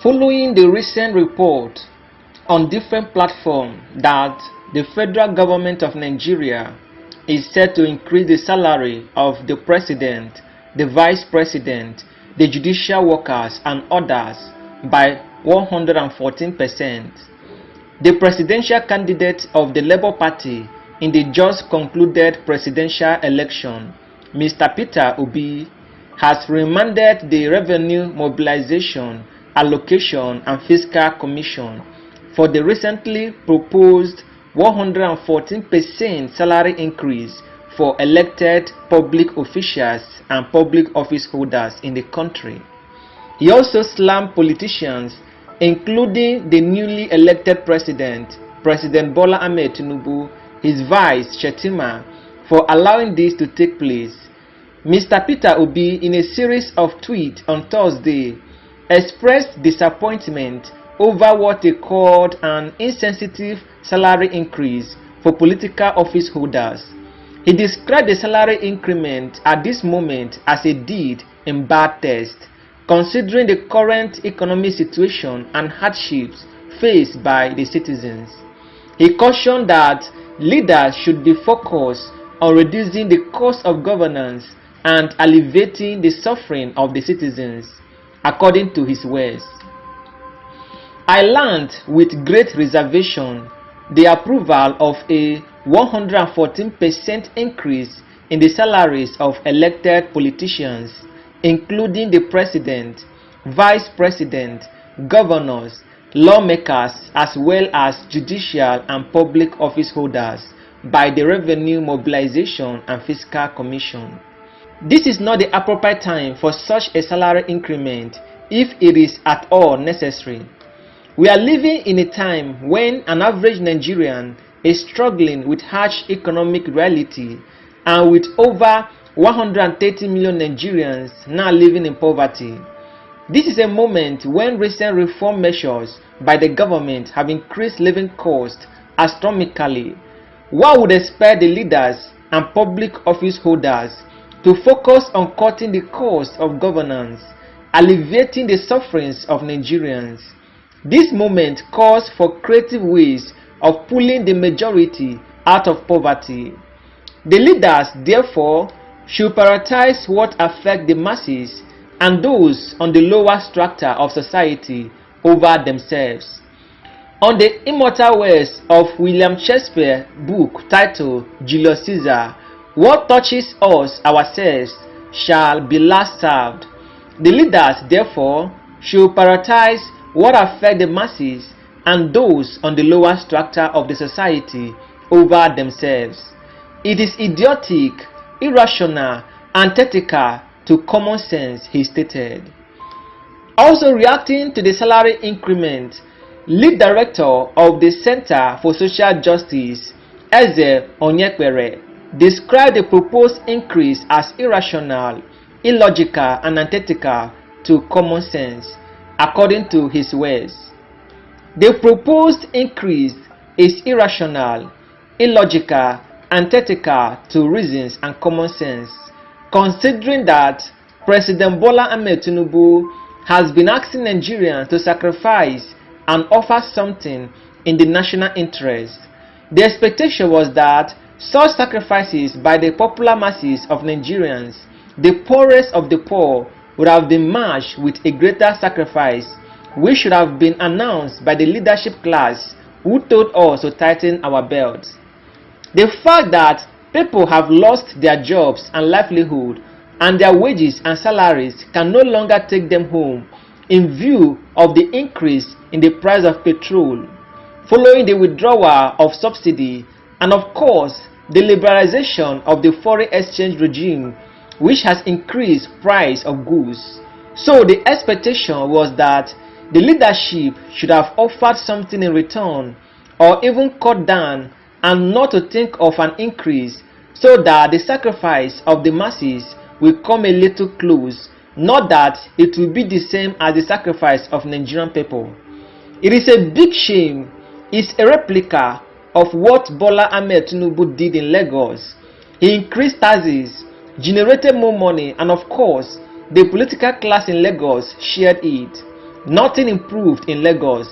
Following the recent report on different platforms that the federal government of Nigeria is set to increase the salary of the president, the vice president, the judicial workers and others by 114%. The presidential candidate of the Labour Party in the just concluded presidential election, Mr. Peter Obi, has remanded the Revenue Mobilization, Allocation and Fiscal Commission for the recently proposed 114% salary increase for elected public officials and public office holders in the country. He also slammed politicians, including the newly elected president, President Bola Ahmed Tinubu, his vice, Shetima, for allowing this to take place. Mr. Peter Obi, in a series of tweets on Thursday, expressed disappointment over what he called an insensitive salary increase for political office holders. He described the salary increment at this moment as a deed in bad taste, considering the current economic situation and hardships faced by the citizens. He cautioned that leaders should be focused on reducing the cost of governance and alleviating the suffering of the citizens, according to his words. I learned with great reservation the approval of a 114% increase in the salaries of elected politicians, including the president, vice president, governors, lawmakers, as well as judicial and public office holders by the Revenue Mobilization and Fiscal Commission. This is not the appropriate time for such a salary increment if it is at all necessary. We are living in a time when an average Nigerian is struggling with harsh economic reality and with over 130 million Nigerians now living in poverty. This is a moment when recent reform measures by the government have increased living costs astronomically. One would expect the leaders and public office holders to focus on cutting the cost of governance, alleviating the sufferings of Nigerians. This moment calls for creative ways of pulling the majority out of poverty. The leaders, therefore, should prioritize what affects the masses and those on the lower strata of society over themselves. On the immortal words of William Shakespeare's book titled Julius Caesar, what touches us ourselves shall be last served. The leaders, therefore, should prioritize what affects the masses and those on the lower strata of the society over themselves. It is idiotic, irrational, antithetical to common sense, he stated. Also reacting to the salary increment, lead director of the Center for Social Justice, Eze Onyekpere, described the proposed increase as irrational, illogical, and antithetical to common sense, according to his words. The proposed increase is irrational, illogical, antithetical to reasons and common sense, considering that President Bola Ahmed Tinubu has been asking Nigerians to sacrifice and offer something in the national interest. The expectation was that such sacrifices by the popular masses of Nigerians, the poorest of the poor, would have been matched with a greater sacrifice, which should have been announced by the leadership class who told us to tighten our belts. The fact that people have lost their jobs and livelihood and their wages and salaries can no longer take them home in view of the increase in the price of petrol, following the withdrawal of subsidy, and of course the liberalization of the foreign exchange regime, which has increased price of goods. So the expectation was that the leadership should have offered something in return, or even cut down and not to think of an increase, so that the sacrifice of the masses will come a little close, not that it will be the same as the sacrifice of Nigerian people. It is a big shame. It's a replica of what Bola Ahmed Tinubu did in Lagos. He increased taxes, generated more money, and of course, the political class in Lagos shared it. Nothing improved in Lagos.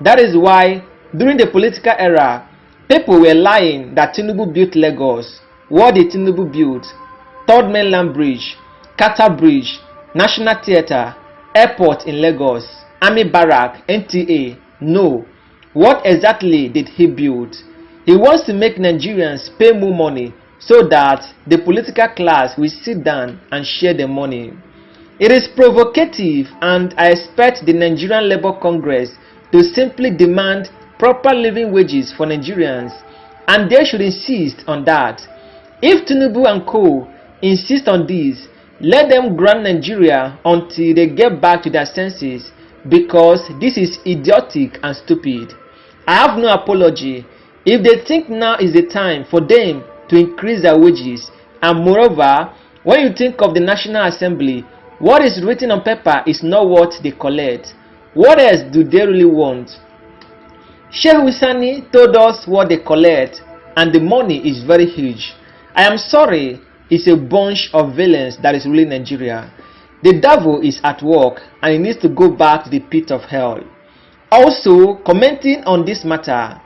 That is why, during the political era, people were lying that Tinubu built Lagos. What did Tinubu build? Third Mainland Bridge, Carter Bridge, National Theatre, Airport in Lagos, Army Barrack, NTA. No. What exactly did he build? He wants to make Nigerians pay more money so that the political class will sit down and share the money. It is provocative, and I expect the Nigerian Labour Congress to simply demand proper living wages for Nigerians, and they should insist on that. If Tinubu and co insist on this, let them grant Nigeria until they get back to their senses, because this is idiotic and stupid. I have no apology if they think now is the time for them to increase their wages, and moreover, when you think of the National Assembly, what is written on paper is not what they collect. What else do they really want? Sheikh Husani told us what they collect, and the money is very huge. I am sorry, it's a bunch of villains that is ruling Nigeria. The devil is at work, and he needs to go back to the pit of hell. Also, commenting on this matter,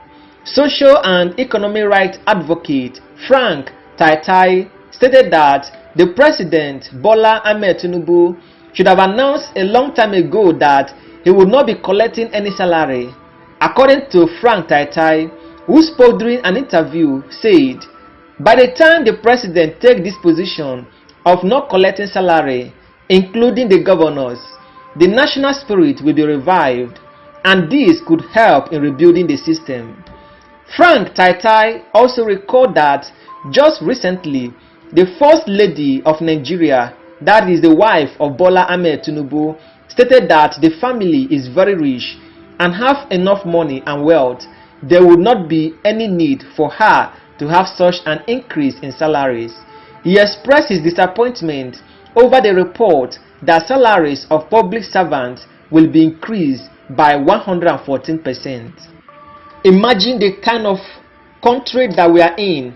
social and economic rights advocate Frank Tai stated that the president, Bola Ahmed Tinubu, should have announced a long time ago that he would not be collecting any salary. According to Frank Tai, who spoke during an interview, said, by the time the president takes this position of not collecting salary, including the governors, the national spirit will be revived, and this could help in rebuilding the system. Frank Tai also recalled that just recently, the First Lady of Nigeria, that is the wife of Bola Ahmed Tinubu, stated that the family is very rich and have enough money and wealth. There would not be any need for her to have such an increase in salaries. He expressed his disappointment over the report that salaries of public servants will be increased by 114%. Imagine the kind of country that we are in,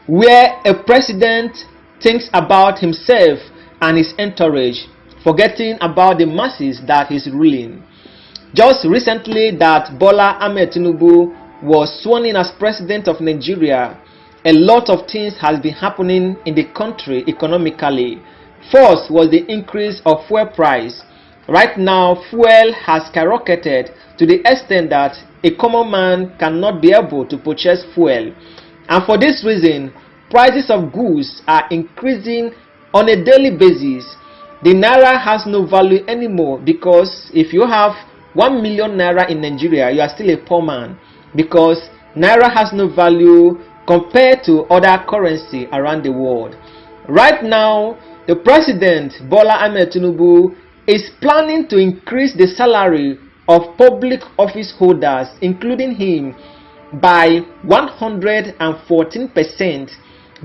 where a president thinks about himself and his entourage, forgetting about the masses that he's ruling. Just recently that Bola Ahmed Tinubu was sworn in as president of Nigeria, a lot of things has been happening in the country economically. First was the increase of fuel price. Right now, fuel has skyrocketed to the extent that a common man cannot be able to purchase fuel. And for this reason, prices of goods are increasing on a daily basis. The naira has no value anymore, because if you have 1 million naira in Nigeria, you are still a poor man, because naira has no value compared to other currency around the world. Right now, the president, Bola Ahmed Tinubu, is planning to increase the salary of public office holders, including him, by 114%.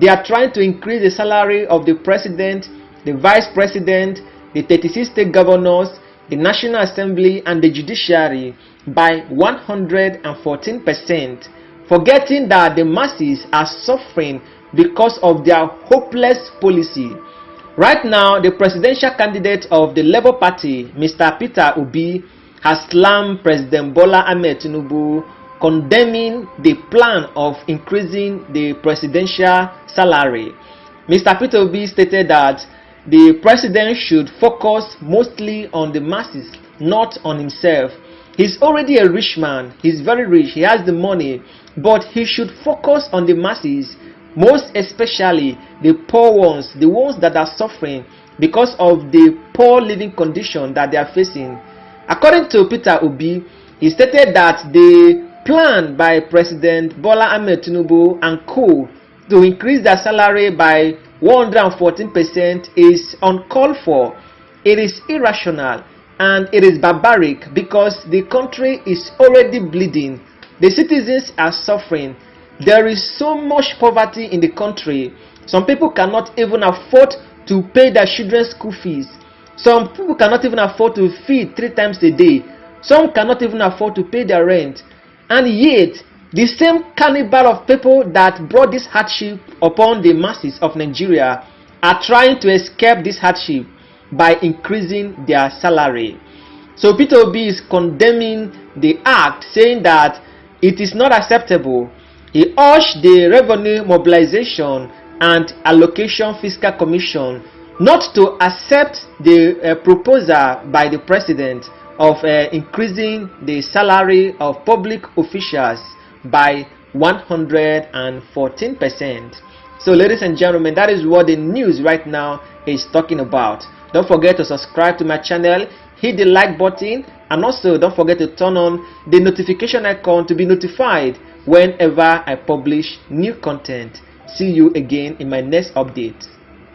They are trying to increase the salary of the president, the vice president, the 36 state governors, the National Assembly, and the judiciary by 114%, forgetting that the masses are suffering because of their hopeless policy. Right now, the presidential candidate of the Labour Party, Mr. Peter Obi, has slammed President Bola Ahmed Tinubu, condemning the plan of increasing the presidential salary. Mr. Peter Obi stated that the president should focus mostly on the masses, not on himself. He's already a rich man. He's very rich. He has the money. But he should focus on the masses, most especially the poor ones, the ones that are suffering because of the poor living condition that they are facing. According to Peter Obi, he stated that the plan by President Bola Ahmed Tinubu and co to increase their salary by 114% is uncalled for. It is irrational and it is barbaric, because the country is already bleeding. The citizens are suffering. There is so much poverty in the country. Some people cannot even afford to pay their children's school fees. Some people cannot even afford to feed 3 times a day. Some cannot even afford to pay their rent. And yet, the same cannibal of people that brought this hardship upon the masses of Nigeria are trying to escape this hardship by increasing their salary. So Peter Obi is condemning the act, saying that it is not acceptable. He urged the Revenue Mobilization and Allocation Fiscal Commission not to accept the proposal by the president of increasing the salary of public officials by 114%. So ladies and gentlemen, that is what the news right now is talking about. Don't forget to subscribe to my channel, hit the like button, and also don't forget to turn on the notification icon to be notified whenever I publish new content. See you again in my next update.